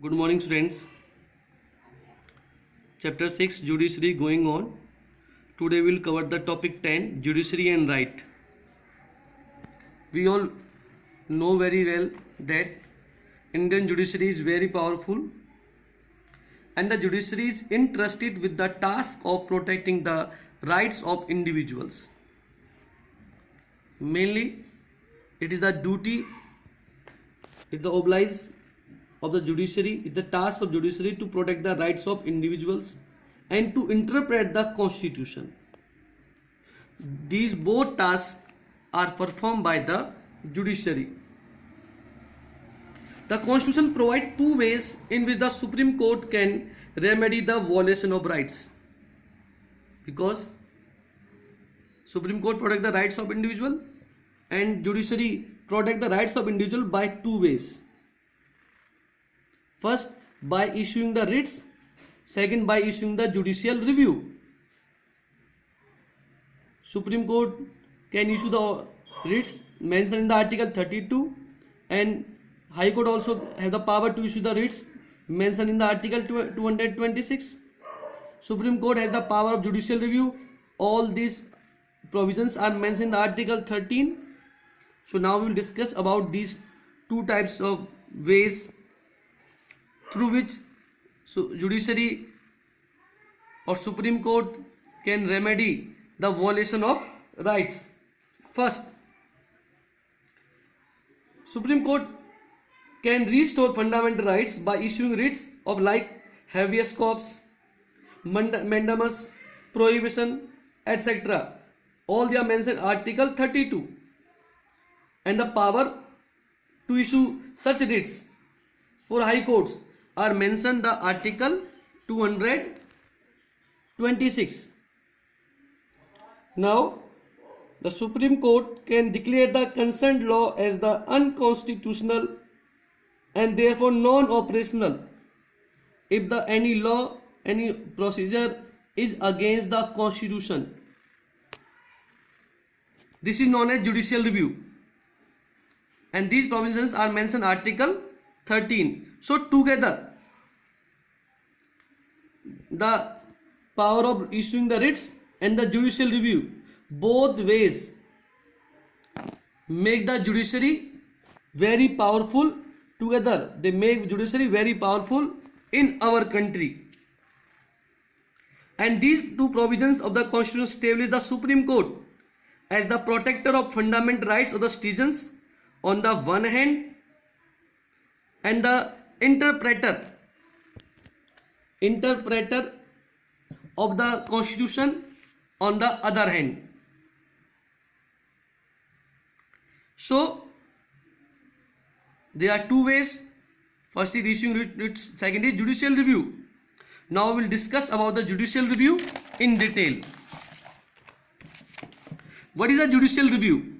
Good morning, students. Chapter 6 Judiciary going on. Today we'll cover the topic 10 Judiciary and Right. We all know very well that Indian judiciary is very powerful and the judiciary is entrusted with the task of protecting the rights of individuals. Mainly, it is the duty, it the oblige of the judiciary, it the task of judiciary to protect the rights of individuals and to interpret the constitution. These both tasks are performed by the judiciary. The constitution provides two ways in which the Supreme Court can remedy the violation of rights, because Supreme Court protect the rights of individual and judiciary protect the rights of individual by two ways. First, by issuing the writs. Second, by issuing the judicial review. Supreme Court can issue the writs mentioned in the Article 32, and High Court also have the power to issue the writs mentioned in the Article 226. Supreme Court has the power of judicial review. All these provisions are mentioned in the Article 13. So now we will discuss about these two types of ways through which judiciary or Supreme Court can remedy the violation of rights. First, Supreme Court can restore fundamental rights by issuing writs of like habeas corpus, mandamus, prohibition, etc. All they are mentioned Article 32, and the power to issue such writs for high courts are mentioned the Article 226. Now, the Supreme Court can declare the consent law as the unconstitutional and therefore non-operational if any law, any procedure is against the Constitution. This is known as judicial review, and these provisions are mentioned Article 13. So together, the power of issuing the writs and the judicial review, both ways make the judiciary very powerful. Together they make judiciary very powerful in our country. And these two provisions of the Constitution establish the Supreme Court as the protector of fundamental rights of the citizens on the one hand, and the interpreter of the Constitution on the other hand. So there are two ways. First is issuing writs, second is judicial review. Now we will discuss about the judicial review in detail. What is a judicial review?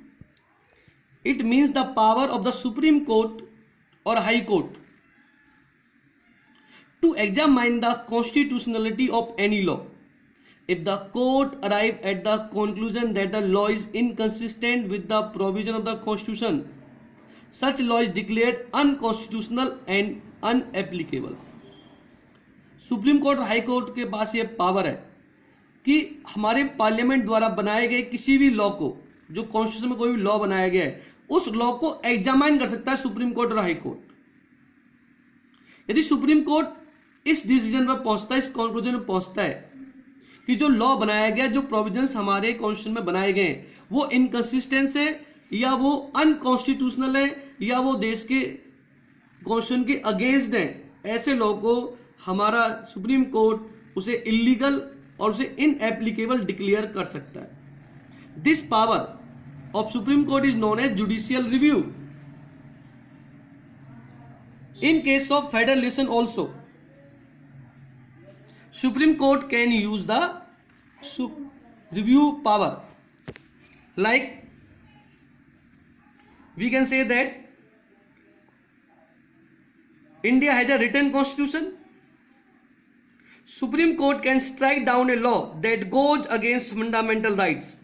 It means the power of the Supreme Court or High Court to examine the constitutionality of any law. If the court arrive at the conclusion that the law is inconsistent with the provision of the Constitution, such law is declared unconstitutional and unapplicable. Supreme Court और High court के पास ये power है कि हमारे parliament द्वारा बनाए गए किसी भी लॉ को, जो कॉन्स्टिट्यूशन में कोई भी लॉ बनाया गया है, उस लॉ को एग्जामाइन कर सकता है सुप्रीम कोर्ट और हाई कोर्ट. यदि सुप्रीम कोर्ट इस डिसीजन पर पहुंचता है, इस कंक्लूजन में पहुंचता है कि जो लॉ बनाया गया, जो प्रोविजंस हमारे कॉन्स्टिट्यूशन में बनाए गए हैं, वो इनकंसिस्टेंट है या वो अनकॉन्स्टिट्यूशनल है या वो देश के कॉन्स्टिट्यूशन के अगेंस्ट है, ऐसे लॉ को हमारा सुप्रीम कोर्ट उसे इलीगल और उसे इनएप्लीकेबल डिक्लेयर कर सकता है. This power of Supreme Court is known as judicial review. In case of federalism also, Supreme Court can use the review power. Like we can say that India has a written constitution. Supreme Court can strike down a law that goes against fundamental rights.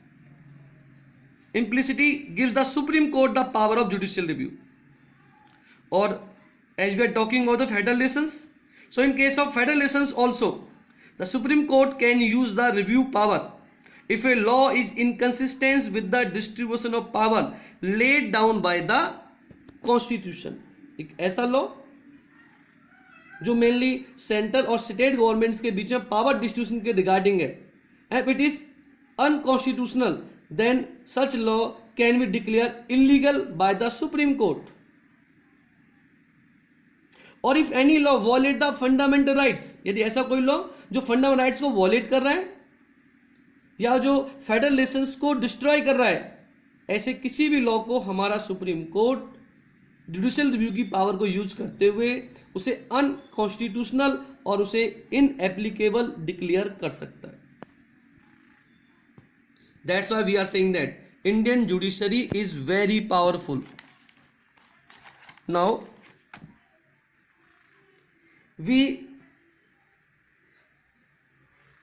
Implicity gives the Supreme Court the power of judicial review. और as we are talking about the federal relations. So in case of federal relations also, the Supreme Court can use the review power if a law is inconsistent with the distribution of power laid down by the Constitution. एक ऐसा law जो mainly central और state governments के बीच में power distribution के regarding है, and it is unconstitutional, then such law can be declare illegal by the Supreme Court. और if any law violate the fundamental rights, यदि ऐसा कोई लॉ जो फंडामेंटल राइट्स को वॉलेट कर रहा है या जो फेडरल रिलेशंस को डिस्ट्रॉय कर रहा है, ऐसे किसी भी लॉ को हमारा सुप्रीम कोर्ट जुडिशियल रिव्यू की पावर को यूज करते हुए उसे अनकॉन्स्टिट्यूशनल और उसे इनएप्लीकेबल डिक्लेयर कर सकता है. That's why we are saying that Indian judiciary is very powerful. Now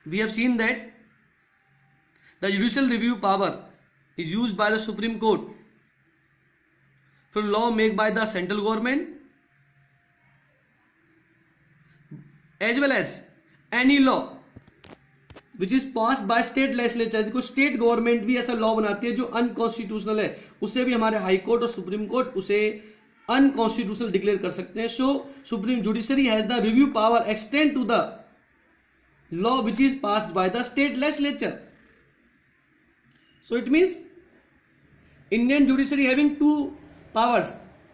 we have seen that the judicial review power is used by the Supreme Court for law made by the central government as well as any law which is passed by state legislature. देखो state government भी ऐसा law बनाती है जो unconstitutional है, उसे भी हमारे हाई कोर्ट और सुप्रीम कोर्ट उसे अनकॉन्स्टिट्यूशनल डिक्लेयर कर सकते हैं. So supreme judiciary has the review power extend to the law which is passed by the state legislature. So it means Indian judiciary having to powers.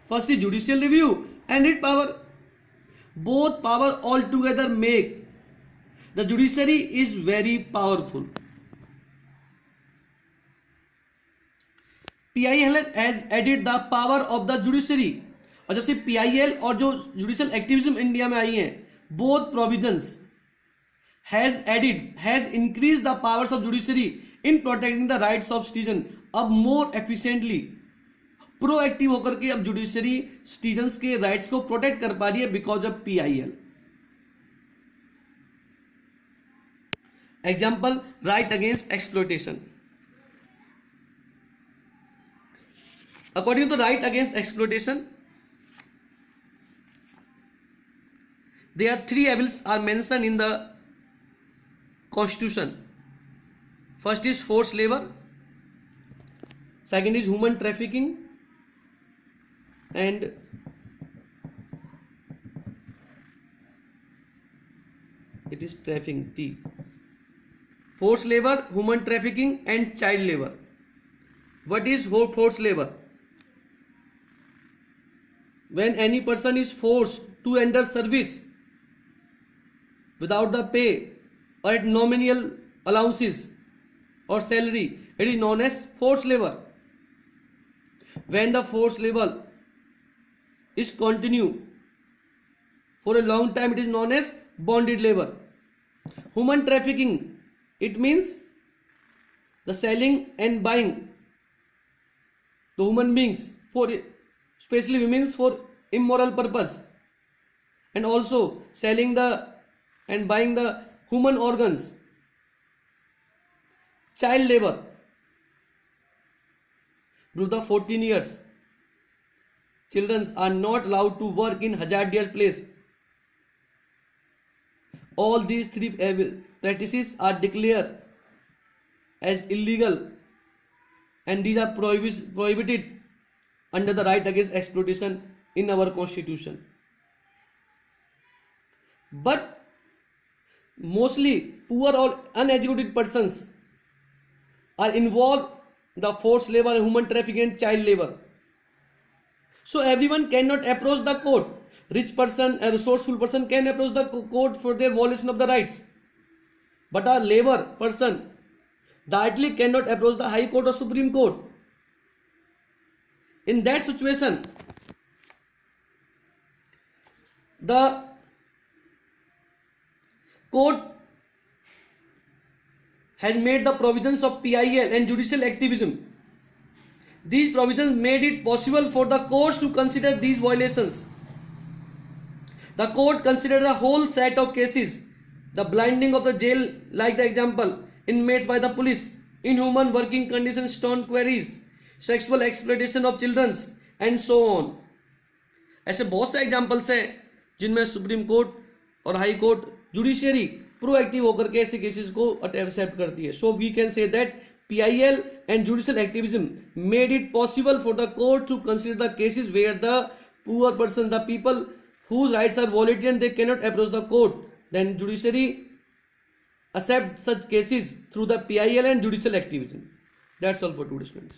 First is judicial review and writ power. Both power altogether make the judiciary is very powerful. PIL has added the power of the judiciary. और जब से PIL और जो judicial activism India में आई हैं, both provisions has increased the powers of judiciary in protecting the rights of citizen. अब more efficiently proactive होकर के अब जुडिशरी सिटीजन्स के राइट्स को प्रोटेक्ट कर पा रही है because of PIL. Example, right against exploitation. According to right against exploitation, there are 3 evils are mentioned in the Constitution. First is forced labor, second is human trafficking, and it is trafficking. T. Forced labor, human trafficking and child labor. What is forced labor? When any person is forced to enter service without the pay or at nominal allowances or salary, it is known as forced labor. When the forced labor is continue for a long time, it is known as bonded labor. Human trafficking, it means the selling and buying the human beings for especially women for immoral purpose, and also selling the and buying the human organs. Child labor, below the 14 years, children are not allowed to work in hazardous place. All these 3 practices are declared as illegal and these are prohibited under the right against exploitation in our constitution. But mostly poor or uneducated persons are involved in the forced labor, human trafficking and child labor. So everyone cannot approach the court. Rich person, a resourceful person can approach the court for their violation of the rights, but a labor person directly cannot approach the High Court or Supreme Court. In that situation, the court has made the provisions of PIL and judicial activism. These provisions made it possible for the courts to consider these violations. The court considered a whole set of cases: the blinding of the jail, like the example, inmates by the police, inhuman working conditions, stone quarries, sexual exploitation of children, and so on. ऐसे बहुत से examples हैं जिनमें Supreme Court और High Court judiciary proactive होकर के ऐसे cases को एक्सेप्ट करती है. So we can say that PIL and judicial activism made it possible for the court to consider the cases where the poor person, the people whose rights are volatile and they cannot approach the court. Then judiciary accept such cases through the PIL and judicial activism. That's all for today, students.